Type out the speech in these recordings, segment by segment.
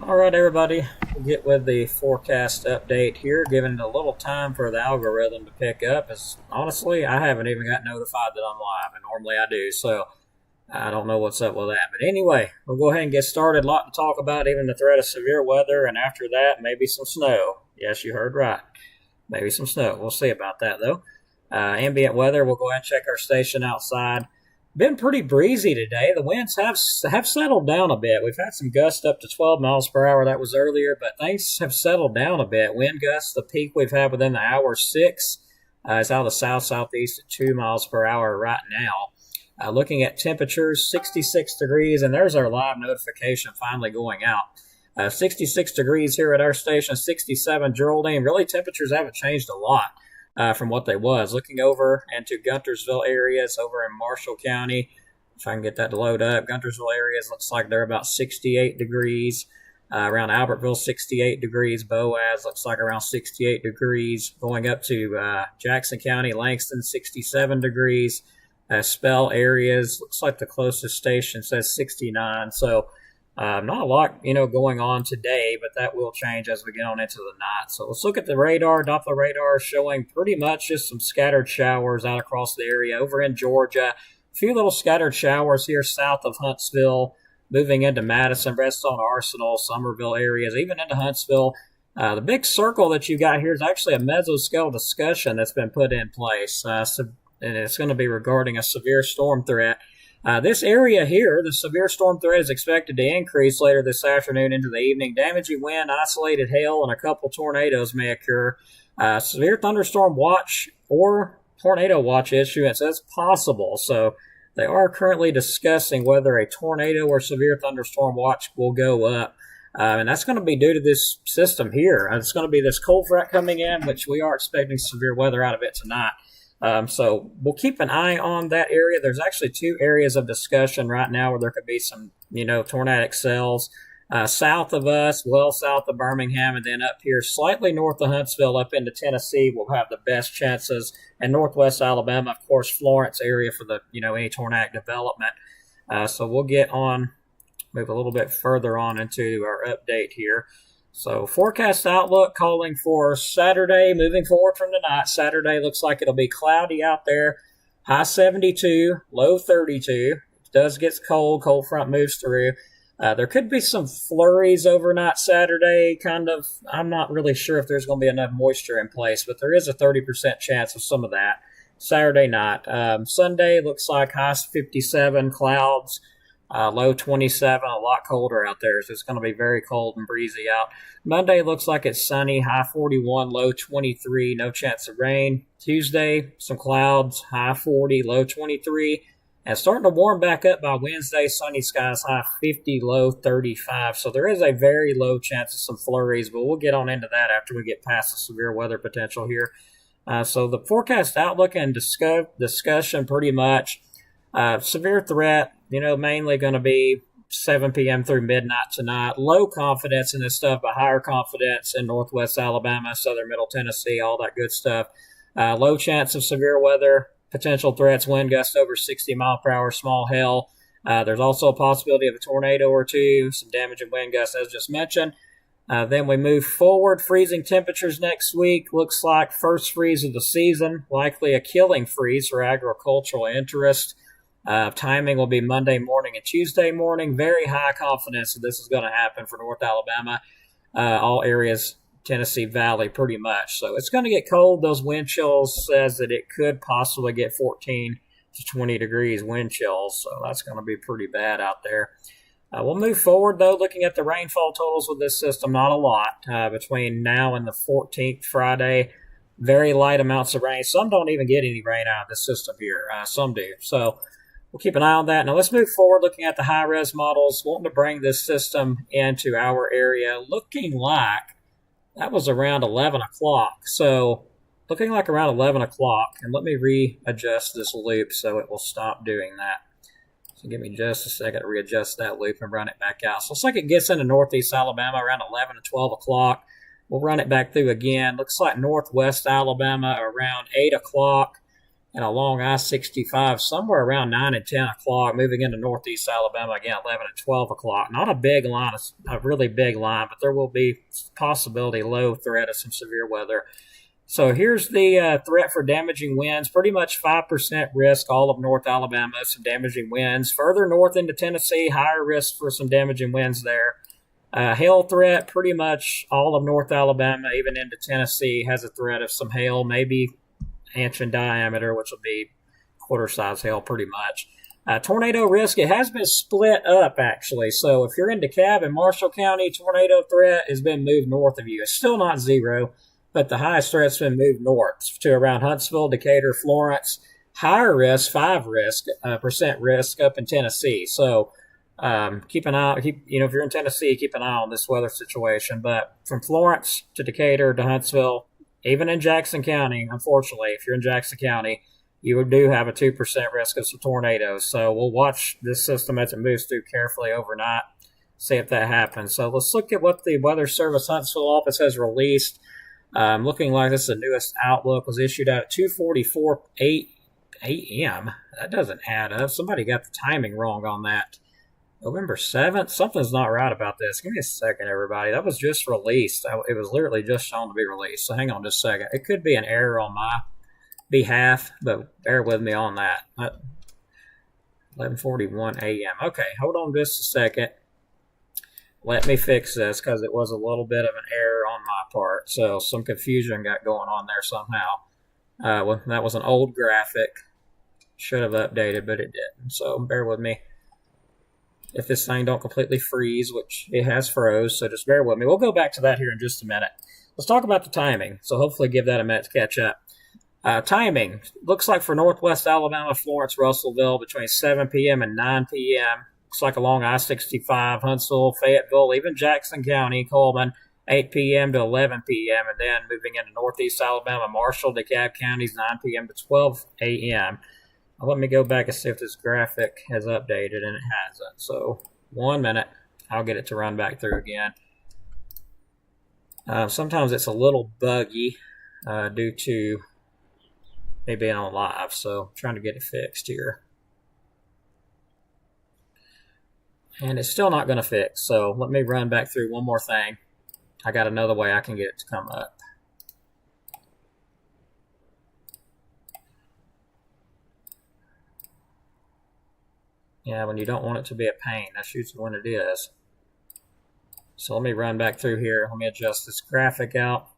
All right, everybody, we'll get with the forecast update here, giving it a little time for the algorithm to pick up. As honestly, I haven't even got notified that I'm live, and normally I do, so I don't know what's up with that. But anyway, we'll go ahead and get started. A lot to talk about, even the threat of severe weather, and after that, maybe some snow. Yes, you heard right. Maybe some snow. We'll see about that, though. Ambient weather, we'll go ahead and check our station outside. Been pretty breezy today. The winds have settled down a bit. We've had some gusts up to 12 miles per hour. That was earlier, but things have settled down a bit. Wind gusts, the peak we've had within the hour 6 is out of the south-southeast at 2 miles per hour right now. Looking at temperatures, 66 degrees, and there's our live notification finally going out. 66 degrees here at our station, 67 Geraldine. Really, temperatures haven't changed a lot from what they was. Looking over into Guntersville areas over in Marshall County, if I can get that to load up, Guntersville areas looks like they're about 68 degrees. Around Albertville, 68 degrees. Boaz looks like around 68 degrees. Going up to Jackson County, Langston, 67 degrees. Spell areas, looks like the closest station says 69. So not a lot, going on today, but that will change as we get on into the night. So let's look at the radar. Doppler radar showing pretty much just some scattered showers out across the area. Over in Georgia, a few little scattered showers here south of Huntsville, moving into Madison, Redstone, Arsenal, Somerville areas, even into Huntsville. The big circle that you got here is actually a mesoscale discussion that's been put in place, and it's going to be regarding a severe storm threat. This area here, the severe storm threat is expected to increase later this afternoon into the evening. Damaging wind, isolated hail, and a couple tornadoes may occur. Severe thunderstorm watch or tornado watch issuance is possible. So they are currently discussing whether a tornado or severe thunderstorm watch will go up. And that's going to be due to this system here. It's going to be this cold front coming in, which we are expecting severe weather out of it tonight. So we'll keep an eye on that area. There's actually two areas of discussion right now where there could be some, tornadic cells. South of us, well south of Birmingham, and then up here slightly north of Huntsville up into Tennessee will have the best chances. And northwest Alabama, of course, Florence area for the, any tornadic development. So we'll move a little bit further on into our update here. So forecast outlook calling for Saturday, moving forward from tonight. Saturday looks like it'll be cloudy out there. High 72, low 32. It does get cold. Cold front moves through. There could be some flurries overnight Saturday. I'm not really sure if there's going to be enough moisture in place, but there is a 30% chance of some of that. Saturday night. Sunday looks like high 57, clouds. Low 27, a lot colder out there, so it's going to be very cold and breezy out. Monday looks like it's sunny, high 41, low 23, no chance of rain. Tuesday, some clouds, high 40, low 23. And starting to warm back up by Wednesday, sunny skies, high 50, low 35. So there is a very low chance of some flurries, but we'll get on into that after we get past the severe weather potential here. So the forecast outlook and discussion pretty much. Severe threat, mainly going to be 7 p.m. through midnight tonight. Low confidence in this stuff, but higher confidence in northwest Alabama, southern middle Tennessee, all that good stuff. Low chance of severe weather, potential threats, wind gusts over 60 mile per hour, small hail. There's also a possibility of a tornado or two, some damaging wind gusts as just mentioned. Then we move forward. Freezing temperatures next week. Looks like first freeze of the season, likely a killing freeze for agricultural interest. Timing will be Monday morning and Tuesday morning. Very high confidence that this is going to happen for North Alabama. All areas, Tennessee Valley, pretty much. So it's going to get cold. Those wind chills says that it could possibly get 14 to 20 degrees wind chills. So that's going to be pretty bad out there. We'll move forward, though, looking at the rainfall totals with this system. Not a lot between now and the 14th, Friday. Very light amounts of rain. Some don't even get any rain out of this system here. Some do. So we'll keep an eye on that. Now let's move forward looking at the high-res models, wanting to bring this system into our area. Looking like that was around 11 o'clock. So looking like around 11 o'clock. And let me readjust this loop so it will stop doing that. So give me just a second to readjust that loop and run it back out. So looks like it gets into northeast Alabama around 11 to 12 o'clock. We'll run it back through again. Looks like northwest Alabama around 8 o'clock. and along I-65 somewhere around 9 and 10 o'clock, moving into northeast Alabama again 11 and 12 o'clock. Not a big line, a really big line, but there will be possibility, low threat of some severe weather. So here's the threat for damaging winds. Pretty much 5% risk all of North Alabama, some damaging winds. Further north into Tennessee, higher risk for some damaging winds there. Hail threat, pretty much all of North Alabama, even into Tennessee, has a threat of some hail, maybe inch in diameter, which will be quarter-size hail pretty much. Tornado risk, it has been split up, actually. So if you're in DeKalb and Marshall County, tornado threat has been moved north of you. It's still not 0, but the highest threat's been moved north to around Huntsville, Decatur, Florence. Higher risk, 5% risk up in Tennessee. So keep an eye. If you're in Tennessee, keep an eye on this weather situation. But from Florence to Decatur to Huntsville, even in Jackson County, unfortunately, if you're in Jackson County, you do have a 2% risk of some tornadoes. So we'll watch this system as it moves through carefully overnight, see if that happens. So let's look at what the Weather Service Huntsville office has released. Looking like this is the newest outlook, was issued out at 2:44 a.m. That doesn't add up. Somebody got the timing wrong on that. November 7th? Something's not right about this. Give me a second, everybody. That was just released. It was literally just shown to be released. So hang on just a second. It could be an error on my behalf, but bear with me on that. 11:41 a.m. Okay, hold on just a second. Let me fix this because it was a little bit of an error on my part. So some confusion got going on there somehow. Well, that was an old graphic. Should have updated, but it didn't. So bear with me. If this thing don't completely freeze, which it has froze, so just bear with me. We'll go back to that here in just a minute. Let's talk about the timing. So hopefully give that a minute to catch up. Timing. Looks like for northwest Alabama, Florence, Russellville, between 7 p.m. and 9 p.m. Looks like along I-65, Huntsville, Fayetteville, even Jackson County, Coleman, 8 p.m. to 11 p.m. And then moving into northeast Alabama, Marshall, DeKalb counties, 9 p.m. to 12 a.m. Let me go back and see if this graphic has updated, and it hasn't. So 1 minute. I'll get it to run back through again. Sometimes it's a little buggy due to me being on live, so I'm trying to get it fixed here. And it's still not going to fix, so let me run back through one more thing. I got another way I can get it to come up. Yeah, when you don't want it to be a pain, that's usually when it is. So let me run back through here. Let me adjust this graphic out.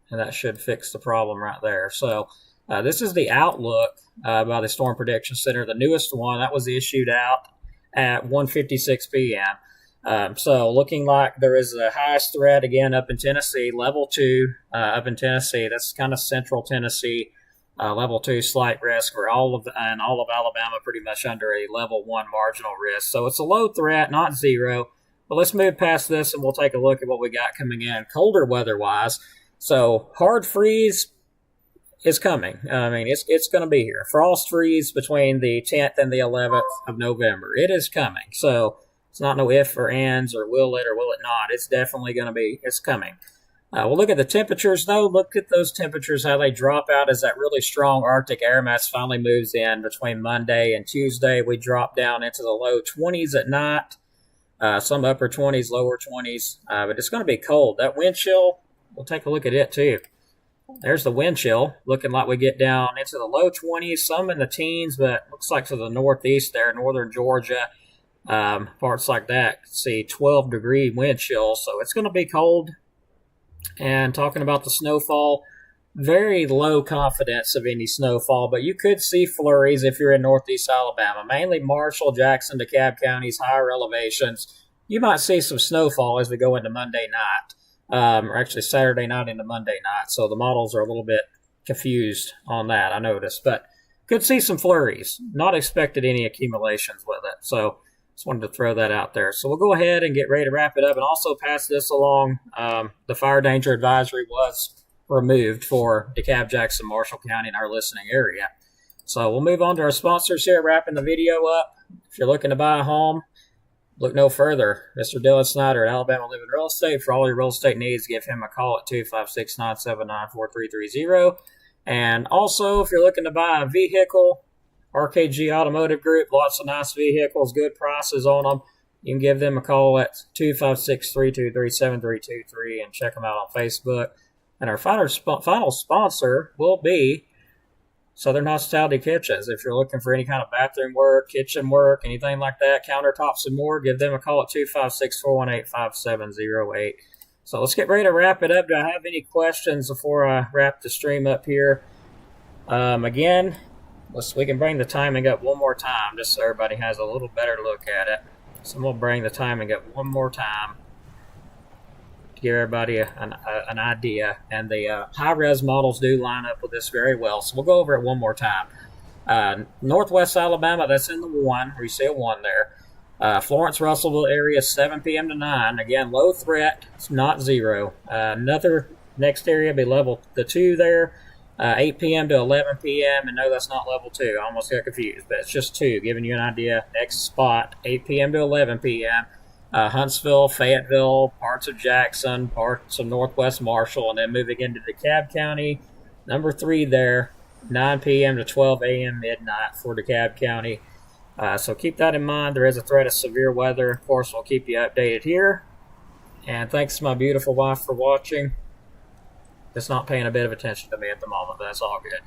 And that should fix the problem right there. So this is the outlook by the Storm Prediction Center, the newest one. That was issued out at 1:56 p.m. So looking like there is a highest threat again up in Tennessee, level 2 up in Tennessee. That's kind of central Tennessee. Level 2 slight risk for all of Alabama, pretty much under a level 1 marginal risk. So it's a low threat, not 0. But let's move past this and we'll take a look at what we got coming in colder weather-wise. So hard freeze is coming. I mean, it's going to be here. Frost freeze between the 10th and the 11th of November. It is coming. So it's not no if or ands or will it not. It's definitely going to be, it's coming. We'll look at the temperatures, though. Look at those temperatures, how they drop out as that really strong Arctic air mass finally moves in between Monday and Tuesday. We drop down into the low 20s at night, some upper 20s, lower 20s, but it's going to be cold. That wind chill, we'll take a look at it, too. There's the wind chill, looking like we get down into the low 20s, some in the teens, but looks like to the northeast there, northern Georgia, parts like that, see 12-degree wind chill, so it's going to be cold. And talking about the snowfall, very low confidence of any snowfall, but you could see flurries if you're in northeast Alabama, mainly Marshall, Jackson, DeKalb counties, higher elevations. You might see some snowfall as we go into Monday night, or actually Saturday night into Monday night. So the models are a little bit confused on that, I noticed, but could see some flurries. Not expected any accumulations with it. So just wanted to throw that out there. So we'll go ahead and get ready to wrap it up and also pass this along. The fire danger advisory was removed for DeKalb, Jackson, Marshall County in our listening area. So we'll move on to our sponsors here, wrapping the video up. If you're looking to buy a home, look no further. Mr. Dylan Snyder at Alabama Living Real Estate. For all your real estate needs, give him a call at 256-979-4330. And also, if you're looking to buy a vehicle, RKG Automotive Group, lots of nice vehicles, good prices on them. You can give them a call at 256-323-7323 and check them out on Facebook. And our final sponsor will be Southern Hospitality Kitchens. If you're looking for any kind of bathroom work, kitchen work, anything like that, countertops and more, give them a call at 256-418-5708. So let's get ready to wrap it up. Do I have any questions before I wrap the stream up here? Again, we can bring the timing up one more time just so everybody has a little better look at it. So I'm going to bring the timing up one more time to give everybody an idea. And the high-res models do line up with this very well. So we'll go over it one more time. Northwest Alabama, that's in the 1, where you see a 1 there. Florence, Russellville area, 7 p.m. to 9. Again, low threat. It's not 0. Another next area will be level the 2 there, 8 p.m. to 11 p.m. And no, that's not level 2. I almost got confused, but it's just 2, giving you an idea. Next spot, 8 p.m. to 11 p.m. Huntsville, Fayetteville, parts of Jackson, parts of Northwest Marshall, and then moving into DeKalb County. Number 3 there, 9 p.m. to 12 a.m. midnight for DeKalb County. So keep that in mind. There is a threat of severe weather. Of course, we'll keep you updated here. And thanks to my beautiful wife for watching. Just not paying a bit of attention to me at the moment, but that's all good.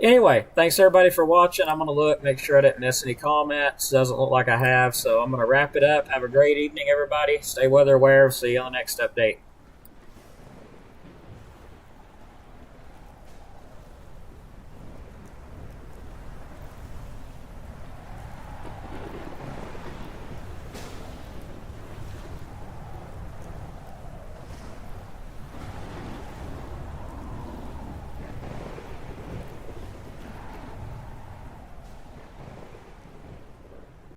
Anyway, thanks everybody for watching. I'm going to look, make sure I didn't miss any comments. Doesn't look like I have, so I'm going to wrap it up. Have a great evening, everybody. Stay weather aware. See you on the next update.